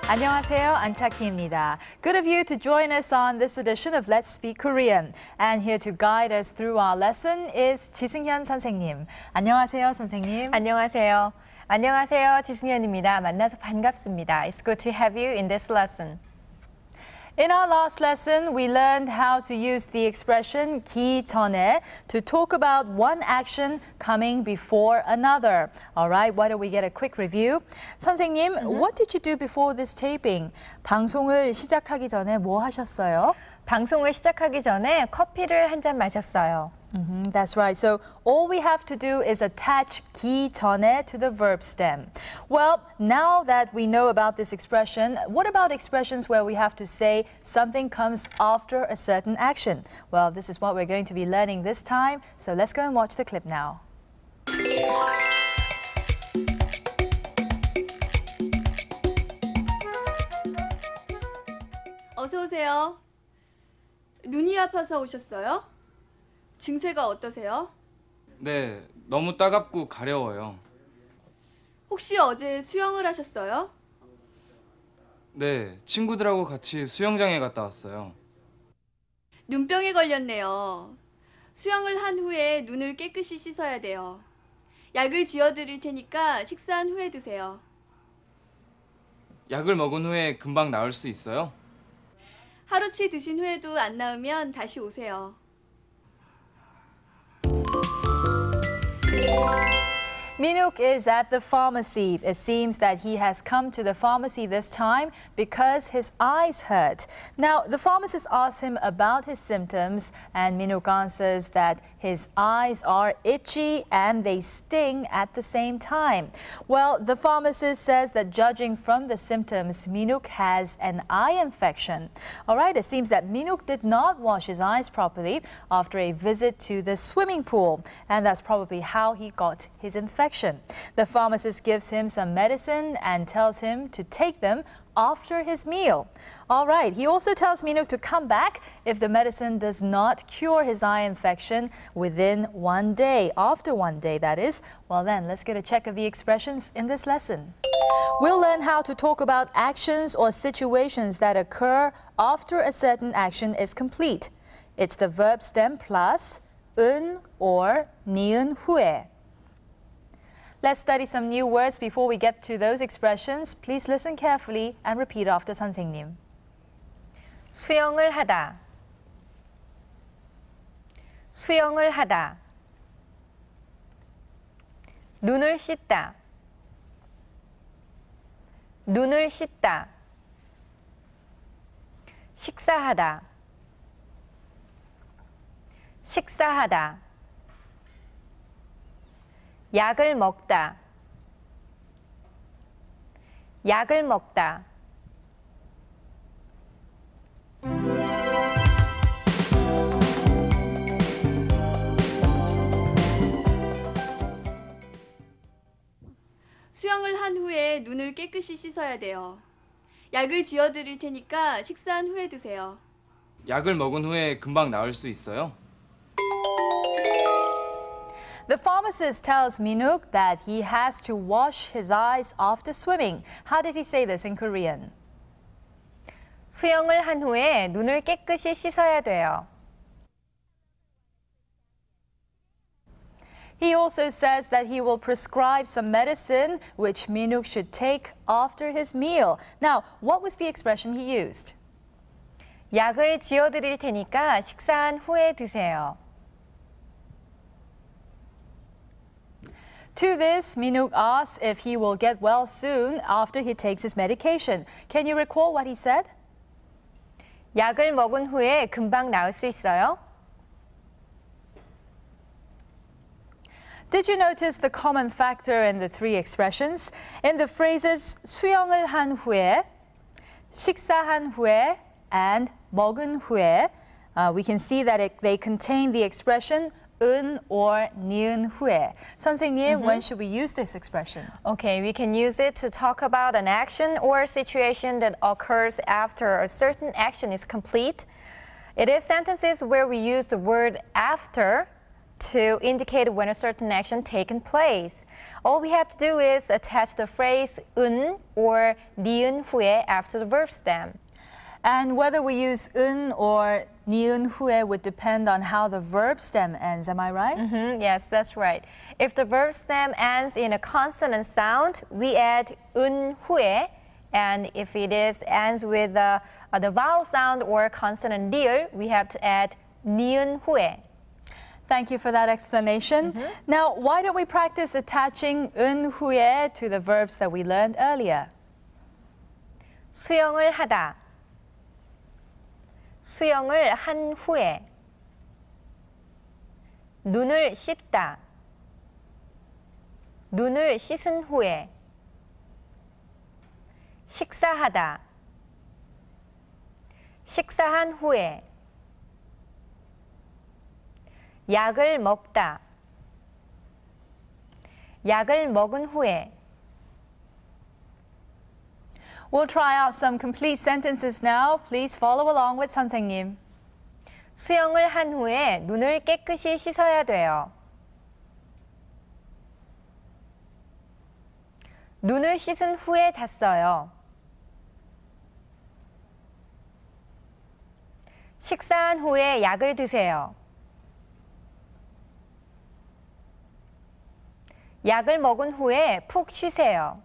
안녕하세요, 안차키입니다. Good of you to join us on this edition of Let's Speak Korean. And here to guide us through our lesson is 지승현 선생님. 안녕하세요, 선생님. 안녕하세요. 안녕하세요, 지승현입니다. 만나서 반갑습니다. It's good to have you in this lesson. In our last lesson, we learned how to use the expression 기 전에 to talk about one action coming before another. All right, why don't we get a quick review? 선생님, what did you do before this taping? 방송을 시작하기 전에 뭐 하셨어요? 방송을 시작하기 전에 커피를 한 잔 마셨어요. That's right. So all we have to do is attach 기 전에 to the verb stem. Well, now that we know about this expression, what about expressions where we have to say something comes after a certain action? Well, this is what we're going to be learning this time. So let's go and watch the clip now. 어서 오세요. 눈이 아파서 오셨어요? 증세가 어떠세요? 네, 너무 따갑고 가려워요. 혹시 어제 수영을 하셨어요? 네, 친구들하고 같이 수영장에 갔다 왔어요. 눈병에 걸렸네요. 수영을 한 후에 눈을 깨끗이 씻어야 돼요. 약을 지어드릴 테니까 식사한 후에 드세요. 약을 먹은 후에 금방 나을 수 있어요? 하루치 드신 후에도 안 나으면 다시 오세요. Minuk is at the pharmacy. It seems that he has come to the pharmacy this time because his eyes hurt. Now, the pharmacist asks him about his symptoms, and Minuk answers that his eyes are itchy and they sting at the same time. Well, the pharmacist says that judging from the symptoms, Minuk has an eye infection. All right, it seems that Minuk did not wash his eyes properly after a visit to the swimming pool, and that's probably how he got his infection. The pharmacist gives him some medicine and tells him to take them after his meal. All right, he also tells Minuk to come back if the medicine does not cure his eye infection within 1 day, after 1 day, that is. Well then, let's get a check of the expressions in this lesson. We'll learn how to talk about actions or situations that occur after a certain action is complete. It's the verb stem plus 은 or 니은 후에. Let's study some new words before we get to those expressions. Please listen carefully and repeat after 선생님. 수영을 하다. 수영을 하다. 눈을 씻다. 눈을 씻다. 식사하다. 식사하다. 약을 먹다. 약을 먹다. 수영을 한 후에 눈을 깨끗이 씻어야 돼요. 약을 지어드릴 테니까 식사한 후에 드세요. 약을 먹은 후에 금방 나을 수 있어요? The pharmacist tells Minuk that he has to wash his eyes after swimming. How did he say this in Korean? 수영을 한 후에 눈을 깨끗이 씻어야 돼요. He also says that he will prescribe some medicine which Minuk should take after his meal. Now, what was the expression he used? 약을 지어드릴 테니까 식사한 후에 드세요. To this, Minuk asks if he will get well soon after he takes his medication. Can you recall what he said? 약을 먹은 후에 금방 나을 수 있어요? Did you notice the common factor in the three expressions? In the phrases 수영을 한 후에, 식사한 후에, and 먹은 후에, we can see that they contain the expression 은 or 니은 후에. 선생님, when should we use this expression? Okay, we can use it to talk about an action or situation that occurs after a certain action is complete. It is sentences where we use the word after to indicate when a certain action taken place. All we have to do is attach the phrase 은 or 니은 후에 after the verb stem. And whether we use 은 or 니은 후에 would depend on how the verb stem ends, am I right? Yes, that's right. If the verb stem ends in a consonant sound, we add 은 후에. And if it ends with the vowel sound or consonant 리을, we have to add 니은 후에. Thank you for that explanation. Now, why don't we practice attaching 은 후에 to the verbs that we learned earlier? 수영을 하다. 수영을 한 후에. 눈을 씻다. 눈을 씻은 후에. 식사하다. 식사한 후에. 약을 먹다. 약을 먹은 후에. We'll try out some complete sentences now. Please follow along with 선생님. 수영을 한 후에 눈을 깨끗이 씻어야 돼요. 눈을 씻은 후에 잤어요. 식사한 후에 약을 드세요. 약을 먹은 후에 푹 쉬세요.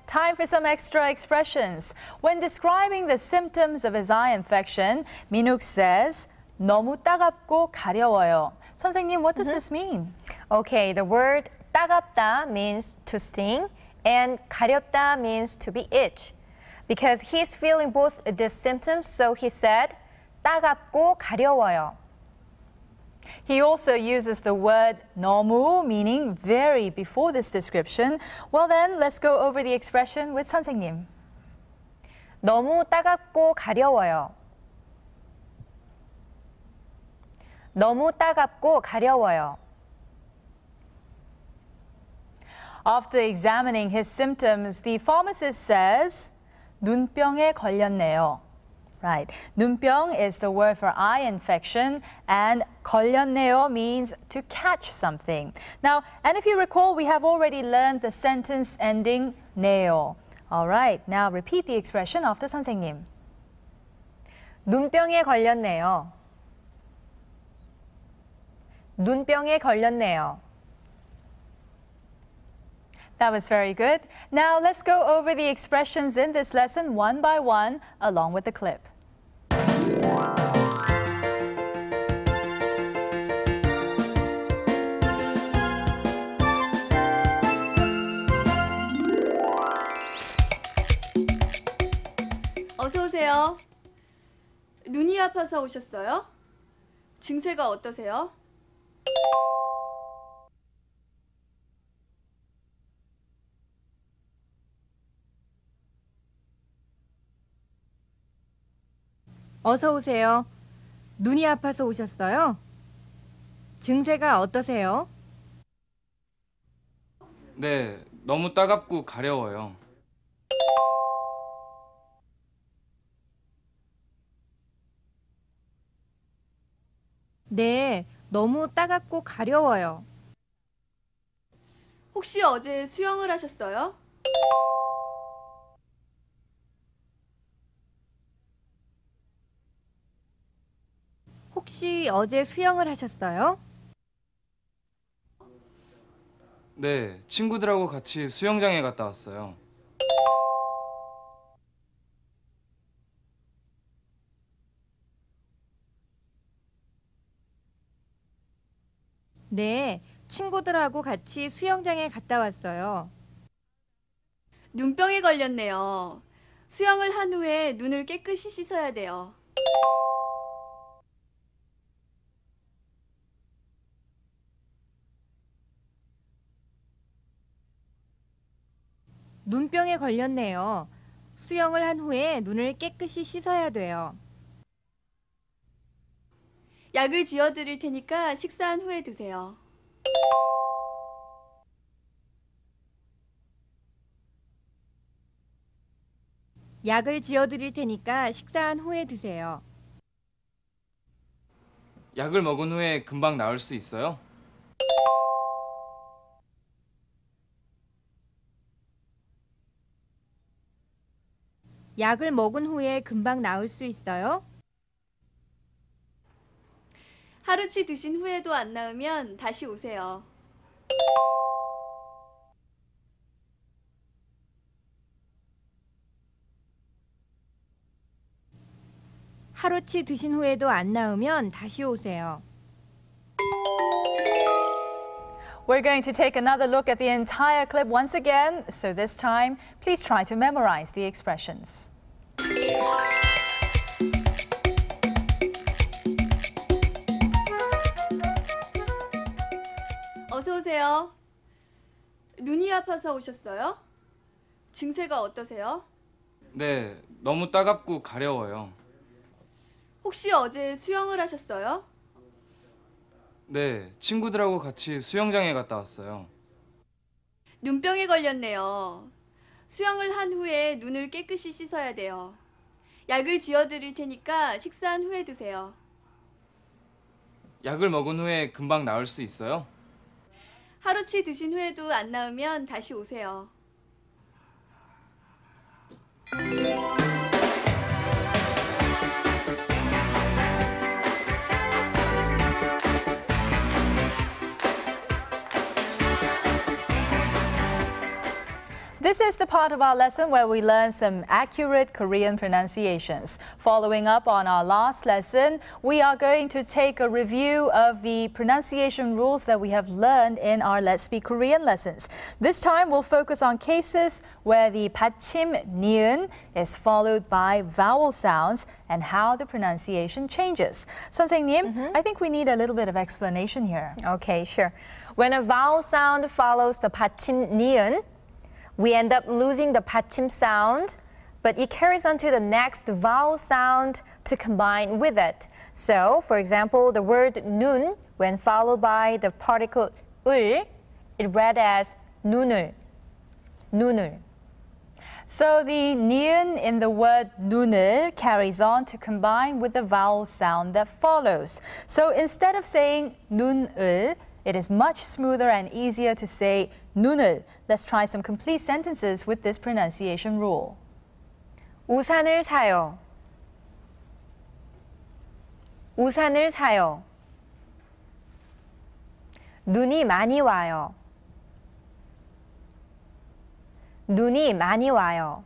Time for some extra expressions. When describing the symptoms of his eye infection, Minuk says, 너무 따갑고 가려워요. 선생님, what does this mean? Okay, the word 따갑다 means to sting and 가렵다 means to be itch. Because he's feeling both the symptoms, so he said 따갑고 가려워요. He also uses the word 너무, meaning very, before this description. Well then, let's go over the expression with 선생님. 너무 따갑고 가려워요. 너무 따갑고 가려워요. After examining his symptoms, the pharmacist says, 눈병에 걸렸네요. Right. 눈병 is the word for eye infection, and 걸렸네요 means to catch something. Now, and if you recall, we have already learned the sentence ending 네요. All right. Now repeat the expression after 선생님. 눈병에 걸렸네요. 눈병에 걸렸네요. That was very good. Now let's go over the expressions in this lesson one by one, along with the clip. 어서 오세요. 눈이 아파서 오셨어요? 증세가 어떠세요? 어서 오세요. 눈이 아파서 오셨어요? 증세가 어떠세요? 네, 너무 따갑고 가려워요. 네, 너무 따갑고 가려워요. 혹시 어제 수영을 하셨어요? 혹시 어제 수영을 하셨어요? 네, 친구들하고 같이 수영장에 갔다 왔어요. 네, 친구들하고 같이 수영장에 갔다 왔어요. 눈병에 걸렸네요. 수영을 한 후에 눈을 깨끗이 씻어야 돼요. 눈병에 걸렸네요. 수영을 한 후에 눈을 깨끗이 씻어야 돼요. 약을 지어드릴 테니까 식사한 후에 드세요. 약을 지어드릴 테니까 식사한 후에 드세요. 약을 먹은 후에 금방 나을 수 있어요? 약을 먹은 후에 금방 나을 수 있어요? 하루치 드신 후에도 안 나으면 다시 오세요. 하루치 드신 후에도 안 나으면 다시 오세요. We're going to take another look at the entire clip once again. So this time, please try to memorize the expressions. 어서 오세요. 눈이 아파서 오셨어요? 증세가 어떠세요? 네, 너무 따갑고 가려워요. 혹시 어제 수영을 하셨어요? 네, 친구들하고 같이 수영장에 갔다 왔어요. 눈병에 걸렸네요. 수영을 한 후에 눈을 깨끗이 씻어야 돼요. 약을 지어드릴 테니까 식사한 후에 드세요. 약을 먹은 후에 금방 나을 수 있어요? 하루치 드신 후에도 안 나으면 다시 오세요. This is the part of our lesson where we learn some accurate Korean pronunciations. Following up on our last lesson, we are going to take a review of the pronunciation rules that we have learned in our Let's Speak Korean lessons. This time, we'll focus on cases where the 받침 니은 is followed by vowel sounds and how the pronunciation changes. 선생님, I think we need a little bit of explanation here. Okay, sure. When a vowel sound follows the 받침 니은, we end up losing the 받침 sound, but it carries on to the next vowel sound to combine with it. So, for example, the word 눈, when followed by the particle 을, it read as 눈을, 눈을. So the 니은 in the word 눈을 carries on to combine with the vowel sound that follows. So instead of saying 눈을, it is much smoother and easier to say 눈을. Let's try some complete sentences with this pronunciation rule. 우산을 사요. 우산을 사요. 눈이 많이 와요. 눈이 많이 와요.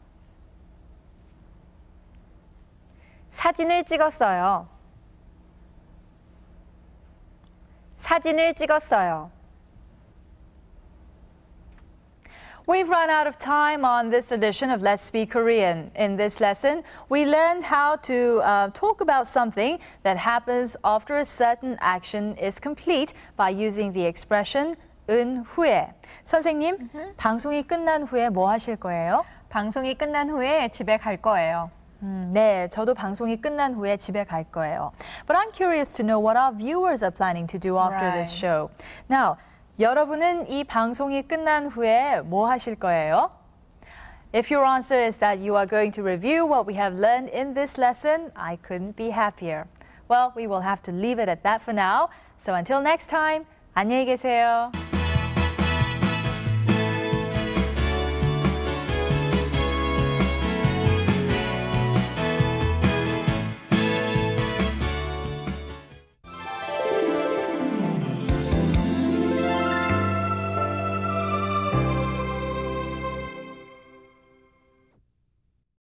사진을 찍었어요. 사진을 찍었어요. We've run out of time on this edition of Let's Speak Korean. In this lesson, we learned how to talk about something that happens after a certain action is complete by using the expression 은 후에. 선생님, 방송이 끝난 후에 뭐 하실 거예요? 방송이 끝난 후에 집에 갈 거예요. 네, 저도 방송이 끝난 후에 집에 갈 거예요. But I'm curious to know what our viewers are planning to do after this show. Now, 여러분은 이 방송이 끝난 후에 뭐 하실 거예요? If your answer is that you are going to review what we have learned in this lesson, I couldn't be happier. Well, we will have to leave it at that for now. So until next time, 안녕히 계세요.